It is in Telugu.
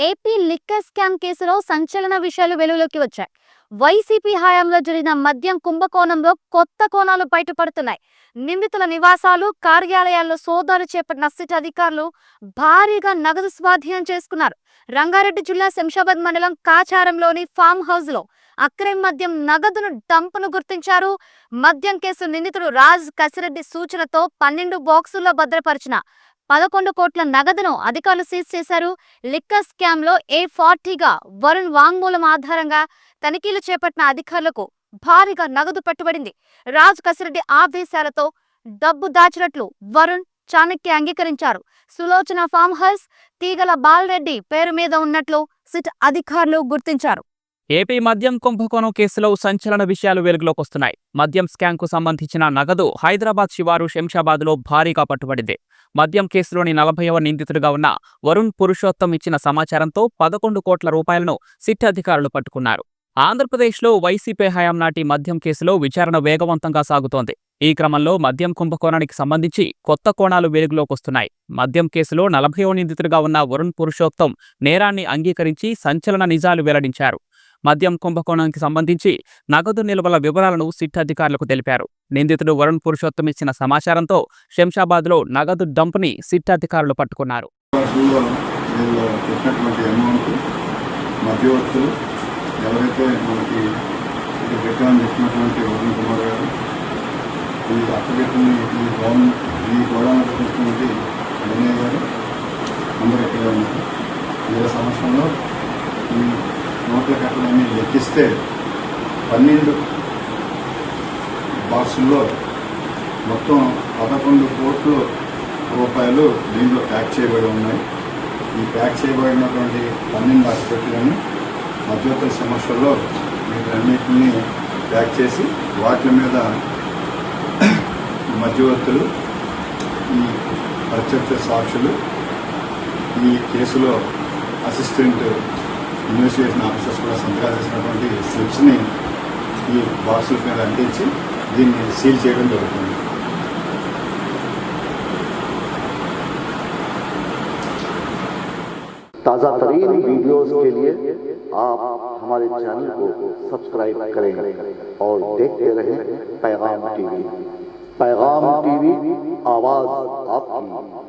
ఏపీ లిక్కర్ స్కామ్ కేసులో సంచలన విషయాలు వెలుగులోకి వచ్చాయి. వైసీపీ హయాంలో జరిగిన మద్యం కుంభకోణంలో కొత్త కోణాలు బయటపడుతున్నాయి. నిందితుల నివాసాలు, కార్యాలయాల్లో సోదాలు చేపట్టిన సిట్ అధికారులు భారీగా నగదు స్వాధీనం చేసుకున్నారు. రంగారెడ్డి జిల్లా శంషాబాద్ మండలం కాచారంలోని ఫామ్ హౌస్ లో అక్రమ మద్యం నగదును డంపును గుర్తించారు. మద్యం కేసు నిందితుడు రాజ్ కసిరెడ్డి సూచనతో 12 బాక్సుల్లో భద్రపరిచిన 11 కోట్ల నగదును అధికారులు సీజ్ చేశారు. లిక్కర్ స్కామ్ లో A40గా వరుణ్ వాంగ్మూలం ఆధారంగా తనిఖీలు చేపట్టిన అధికారులకు భారీగా నగదు పట్టుబడింది. రాజ్ కసిరెడ్డి ఆదేశాలతో డబ్బు దాచినట్లు వరుణ్ చాణక్య అంగీకరించారు. సులోచన ఫామ్ హౌస్ తీగల బాలరెడ్డి పేరు మీద ఉన్నట్లు సిట్ అధికారులు గుర్తించారు. ఏపీ మద్యం కుంభకోణం కేసులో సంచలన విషయాలు వెలుగులోకి వస్తున్నాయి. మద్యం స్కామ్ కు సంబంధించిన నగదు హైదరాబాద్ శివారు శంషాబాద్ లో భారీగా పట్టుబడింది. మద్యం కేసులోని 40వ నిందితుడిగా ఉన్న వరుణ్ పురుషోత్తం ఇచ్చిన సమాచారంతో 11 కోట్ల రూపాయలను సిట్ అధికారులు పట్టుకున్నారు. ఆంధ్రప్రదేశ్లో వైసీపీ హయాం నాటి మద్యం కేసులో విచారణ వేగవంతంగా సాగుతోంది. ఈ క్రమంలో మద్యం కుంభకోణానికి సంబంధించి కొత్త కోణాలు వెలుగులోకి వస్తున్నాయి. మద్యం కేసులో 40వ నిందితుడిగా ఉన్న వరుణ్ పురుషోత్తం నేరాన్ని అంగీకరించి సంచలన నిజాలు వెల్లడించారు. మద్యం కుంభకోణానికి సంబంధించి నగదు నిల్వల వివరాలను సిట్ అధికారులకు తెలిపారు. నిందితుడు వరుణ్ పురుషోత్తం ఇచ్చిన సమాచారంతో శంషాబాద్లో నగదు డంప్ని సిట్ అధికారులు పట్టుకున్నారు. ఎవరైతే మనకి పెట్టామని చెప్పినటువంటి వరుణ్ కుమార్ గారు ఈ అప్పగెట్టిన ఈ గోడౌన్ పెట్టినటువంటి వినయ్ గారు అందరూ ఇక్కడే ఉన్నారు. 2 సంవత్సరంలో ఈ నోట్ల కట్టలన్నీ లెక్కిస్తే 12 బాక్సుల్లో మొత్తం 11 కోట్ల రూపాయలు దీంట్లో ప్యాక్ చేయబడి ఉన్నాయి. ఈ ప్యాక్ చేయబడినటువంటి 12 ఆసుపత్రులను మధ్యవర్తుల సమస్యల్లో వీటన్నిటిని ప్యాక్ చేసి వాటి మీద మధ్యవర్తులు, ఈ ప్రత్యక్ష సాక్షులు, ఈ కేసులో అసిస్టెంట్ ఇన్వెస్టిగేషన్ ఆఫీసర్స్ కూడా సంతకాలు చేసినటువంటి స్లిప్స్ని ఈ బాక్సుల మీద అంటించి దీన్ని సీల్ చేయడం జరుగుతుంది. ताज़ा तरीन वीडियोज़ के लिए आप हमारे चैनल को सब्सक्राइब करें और देखते रहें पैगाम टीवी। पैगाम टीवी, आवाज़ आपकी।